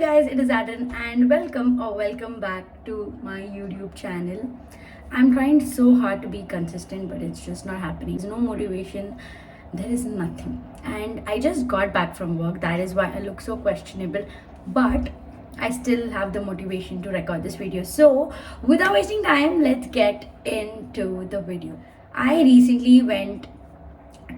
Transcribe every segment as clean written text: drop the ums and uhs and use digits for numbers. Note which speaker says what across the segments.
Speaker 1: guys, it is Adam and welcome back to my YouTube channel. I'm trying so hard to be consistent, but it's just not happening. There's no motivation, there is nothing. And I just got back from work, that is why I look so questionable, but I still have the motivation to record this video. So, without wasting time, let's get into the video. I recently went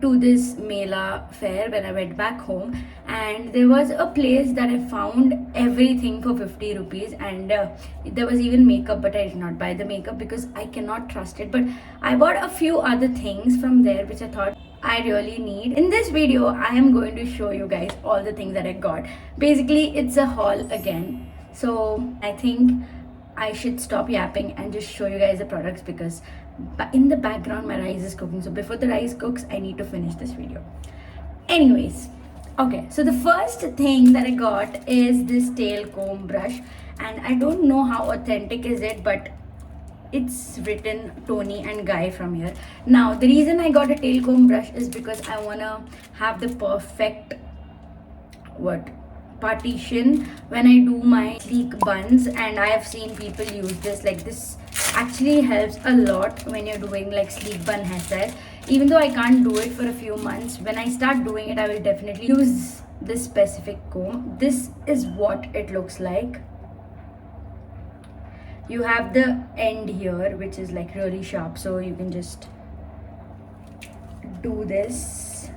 Speaker 1: to this Mela fair when I went back home, and there was a place that I found everything for 50 rupees, and there was even makeup, but I did not buy the makeup because I cannot trust it. But I bought a few other things from there which I thought I really need. In this video, I am going to show you guys all the things that I got. Basically, it's a haul again. So I think I should stop yapping and just show you guys the products because in the background my rice is cooking. So before the rice cooks, I need to finish this video. Anyways, okay, so the first thing that I got is this tail comb brush, and I don't know how authentic is it, but it's written Tony and Guy from here. Now the reason I got a tail comb brush is because I wanna have the perfect partition when I do my sleek buns, and I have seen people use this. Like, this actually helps a lot when you're doing like sleek bun hairstyles. Even though I can't do it for a few months, when I start doing it, I will definitely use this specific comb. This is what it looks like. You have the end here which is like really sharp, so you can just do this.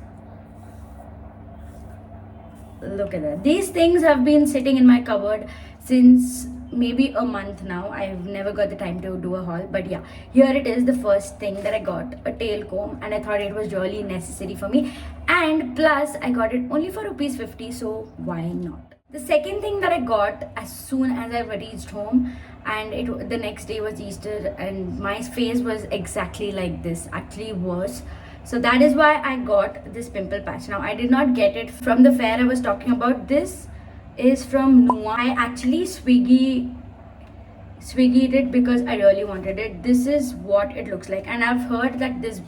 Speaker 1: Look at that. These things have been sitting in my cupboard since maybe a month now. I've never got the time to do a haul, but yeah, here it is, the first thing that I got, a tail comb, and I thought it was really necessary for me, and plus I got it only for rupees 50, so why not. The second thing that I got as soon as I reached home, and the next day was Easter, and my face was exactly like this, actually worse. So that is why I got this pimple patch. Now I did not get it from the fair I was talking about. This is from Nua. I actually Swiggy'd it because I really wanted it. This is what it looks like, and I've heard that this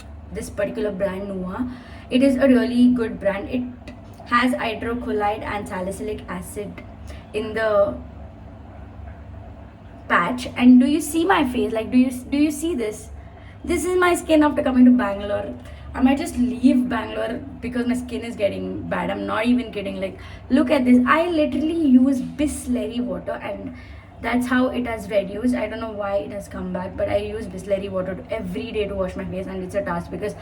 Speaker 1: particular brand Nua, it is a really good brand. It has hydrocolloid and salicylic acid in the patch. And do you see my face? Like, do you see this? This is my skin after coming to Bangalore. I might just leave Bangalore because my skin is getting bad. I'm not even kidding. Like, look at this. I literally use Bisleri water, and that's how it has reduced. I don't know why it has come back, but I use Bisleri water every day to wash my face, and it's a task because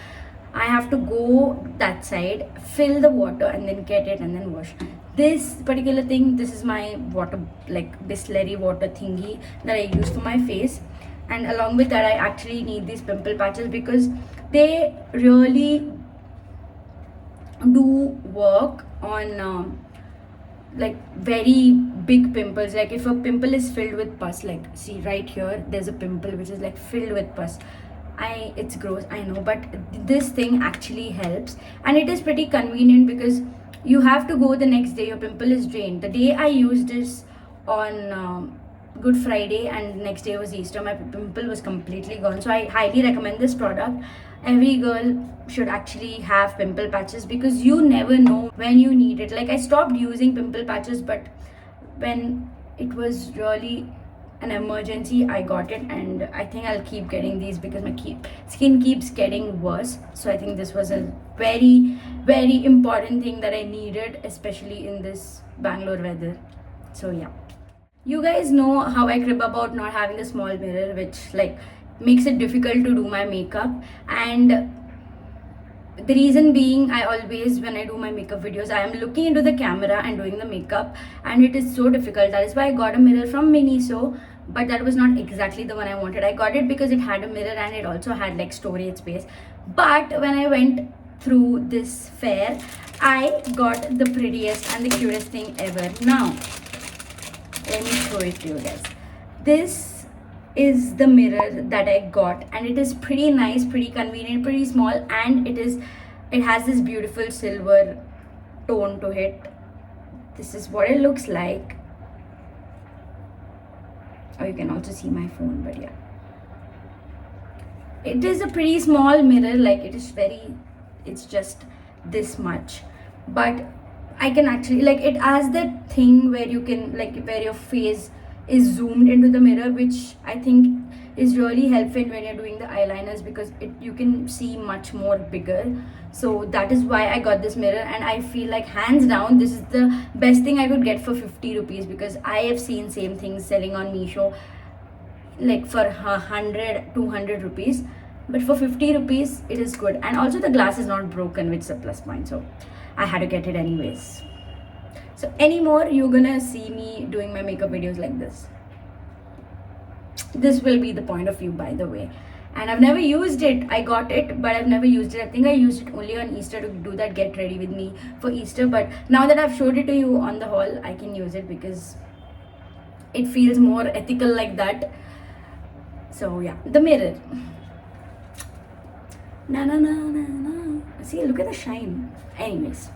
Speaker 1: I have to go that side, fill the water, and then get it and then wash. This particular thing, this is my water, like Bisleri water thingy that I use for my face. And along with that, I actually need these pimple patches because they really do work on like very big pimples. Like, if a pimple is filled with pus, like see right here, there's a pimple which is like filled with pus. It's gross, I know, but this thing actually helps, and it is pretty convenient because you have to go the next day, your pimple is drained. The day I used this on Good Friday, and next day was Easter, my pimple was completely gone. So I highly recommend this product. Every girl should actually have pimple patches because you never know when you need it. Like, I stopped using pimple patches, but when it was really an emergency, I got it, and I think I'll keep getting these because my skin keeps getting worse. So I think this was a very, very important thing that I needed, especially in this Bangalore weather. So yeah. You guys know how I crib about not having a small mirror, which like makes it difficult to do my makeup. And the reason being, I always, when I do my makeup videos, I am looking into the camera and doing the makeup, and it is so difficult. That is why I got a mirror from Miniso, but that was not exactly the one I wanted. I got it because it had a mirror and it also had like storage space. But when I went through this fair, I got the prettiest and the cutest thing ever. Now let me show it to you guys. This is the mirror that I got, and it is pretty nice, pretty convenient, pretty small, and it has this beautiful silver tone to it. This is what it looks like. Or you can also see my phone, but yeah. It is a pretty small mirror, like it's just this much, but I can actually, like, it has that thing where you can, like, where your face is zoomed into the mirror, which I think is really helpful when you're doing the eyeliners, because you can see much more bigger. So that is why I got this mirror, and I feel like hands down this is the best thing I could get for 50 rupees, because I have seen same things selling on Meesho like for 100 200 rupees, but for 50 rupees it is good. And also the glass is not broken, which is a plus point, so I had to get it anyways. So anymore you're gonna see me doing my makeup videos like this. This will be the point of view, by the way. And I've never used it. I got it, but I've never used it. I think I used it only on Easter to do that get ready with me for Easter. But now that I've showed it to you on the haul, I can use it because it feels more ethical like that. So yeah, the mirror. Na na na na na. See, look at the shine. Anyways,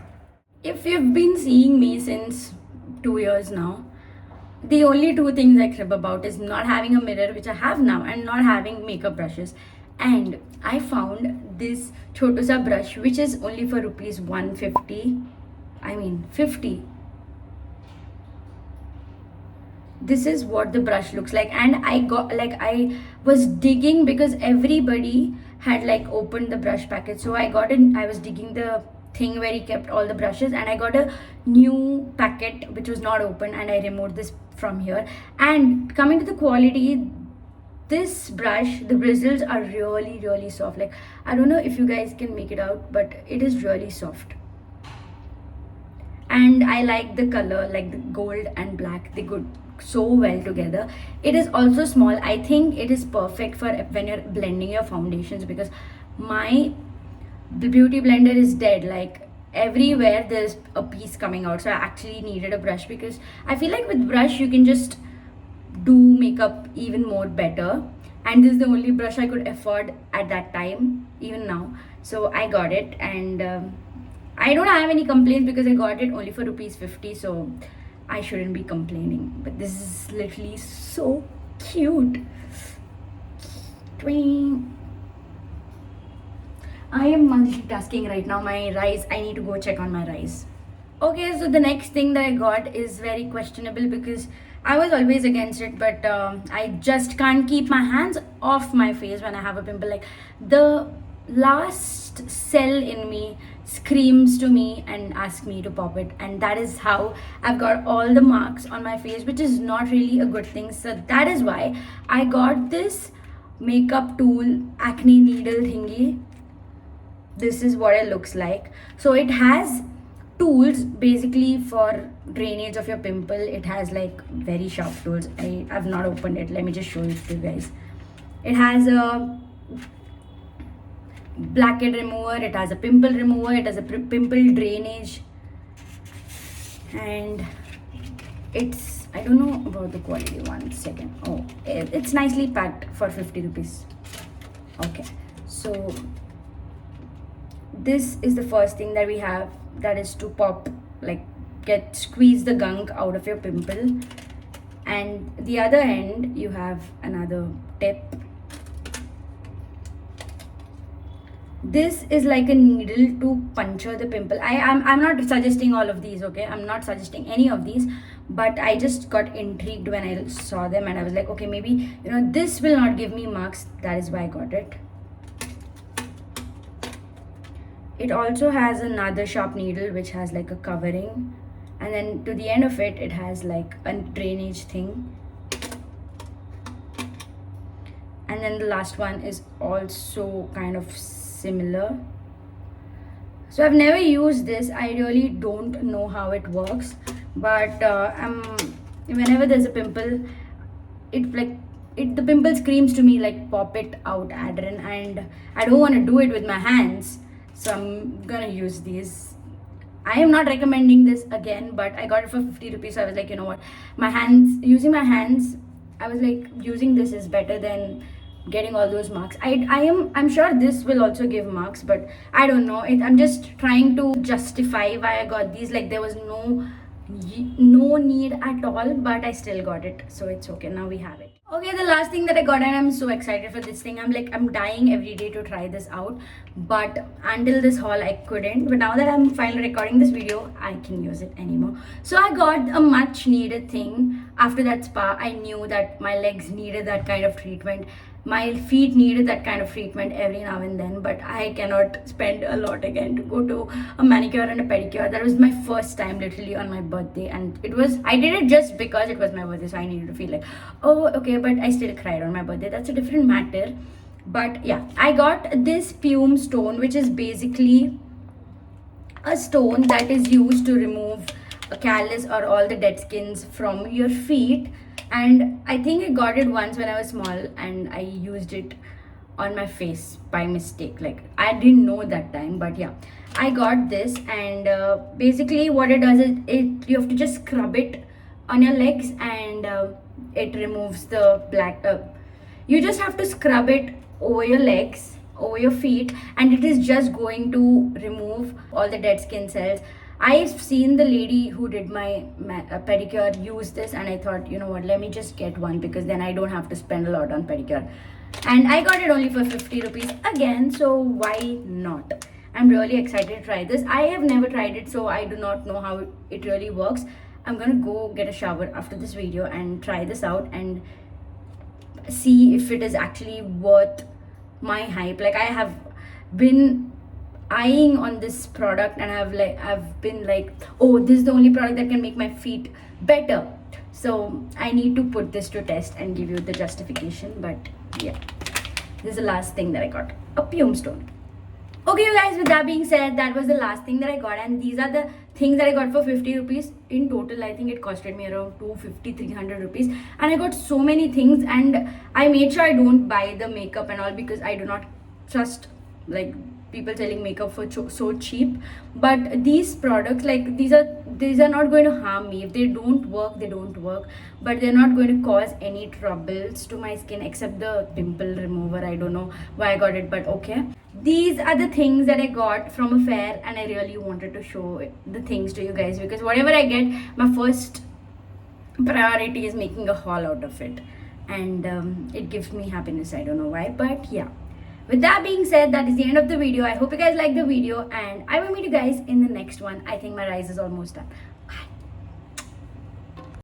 Speaker 1: if you've been seeing me since 2 years now, the only two things I crib about is not having a mirror, which I have now, and not having makeup brushes. And I found this Chotusa brush, which is only for rupees 150. I mean 50. This is what the brush looks like. And I was digging because everybody had like opened the brush packet, so I got it. I was digging the thing where he kept all the brushes, and I got a new packet which was not open, and I removed this from here. And coming to the quality, this brush, the bristles are really soft. Like, I don't know if you guys can make it out, but it is really soft. And I like the color, like the gold and black, they go so well together. It is also small. I think it is perfect for when you're blending your foundations, because the beauty blender is dead. Like, everywhere there's a piece coming out, so I actually needed a brush, because I feel like with brush you can just do makeup even more better, and this is the only brush I could afford at that time, even now. So I got it, and I don't have any complaints because I got it only for rupees 50, so I shouldn't be complaining. But this is literally so cute. Twing. I am multitasking right now. My rise, I need to go check on my rise. Okay, so the next thing that I got is very questionable, because I was always against it, but I just can't keep my hands off my face when I have a pimple. Like, the last cell in me screams to me and asks me to pop it, and that is how I've got all the marks on my face, which is not really a good thing. So that is why I got this makeup tool acne needle thingy. This is what it looks like. So it has tools basically for drainage of your pimple. It has like very sharp tools. I've not opened it. Let me just show it to you guys. It has a blackhead remover, it has a pimple remover, it has a pimple drainage, and it's, I don't know about the quality. 1 second. Oh, it's nicely packed for 50 rupees. Okay, so this is the first thing that we have, that is to pop, like, squeeze the gunk out of your pimple. And the other end you have another tip. This is like a needle to puncture the pimple. I'm not suggesting all of these, okay? I'm not suggesting any of these, but I just got intrigued when I saw them, and I was like, okay, maybe, this will not give me marks. That is why I got it. It also has another sharp needle which has like a covering, and then to the end of it, it has like a drainage thing. And then the last one is also kind of similar. So I've never used this. I really don't know how it works, but whenever there's a pimple, the pimple screams to me like, pop it out, Adrian, and I don't want to do it with my hands, so I'm gonna use these. I am not recommending this again, but I got it for 50 rupees, so I was like, you know what, using my hands, I was like, using this is better than getting all those marks. I'm sure this will also give marks, but I don't know. I'm just trying to justify why I got these. Like, there was no no need at all, but I still got it, so it's okay. Now we have it. Okay, the last thing that I got, and I'm so excited for this thing. I'm dying every day to try this out, but until this haul I couldn't. But now that I'm finally recording this video, I can use it anymore. So I got a much needed thing. After that spa, I knew that my legs needed that kind of treatment, my feet needed that kind of treatment every now and then, but I cannot spend a lot again to go to a manicure and a pedicure. That was my first time literally on my birthday, and I did it just because it was my birthday, so I needed to feel like, oh okay, but I still cried on my birthday. That's a different matter. But yeah, I got this Pume stone, which is basically a stone that is used to remove a callus or all the dead skins from your feet. And I think I got it once when I was small, and I used it on my face by mistake. Like, I didn't know that time, but yeah, I got this. And basically what it does is you have to just scrub it on your legs, and it removes the black you just have to scrub it over your legs, over your feet, and it is just going to remove all the dead skin cells. I've seen the lady who did my pedicure use this, and I thought, you know what, let me just get one, because then I don't have to spend a lot on pedicure. And I got it only for 50 rupees again, so why not? I'm really excited to try this. I have never tried it, so I do not know how it really works. I'm gonna go get a shower after this video and try this out and see if it is actually worth my hype. Like, I have been eyeing on this product, and I've been like, oh, this is the only product that can make my feet better, so I need to put this to test and give you the justification. But yeah, this is the last thing that I got, a Pume stone. Okay, you guys, with that being said, that was the last thing that I got, and these are the things that I got for 50 rupees. In total, I think it costed me around 250-300 rupees, and I got so many things. And I made sure I don't buy the makeup and all, because I do not trust like people selling makeup for so cheap. But these products, like, these are not going to harm me. If they don't work, they don't work, but they're not going to cause any troubles to my skin, except the pimple remover. I don't know why I got it, but okay. These are the things that I got from a fair, and I really wanted to show the things to you guys, because whatever I get, my first priority is making a haul out of it, and it gives me happiness. I don't know why, but yeah. With that being said, that is the end of the video. I hope you guys like the video, and I will meet you guys in the next one. I think my rice is almost done.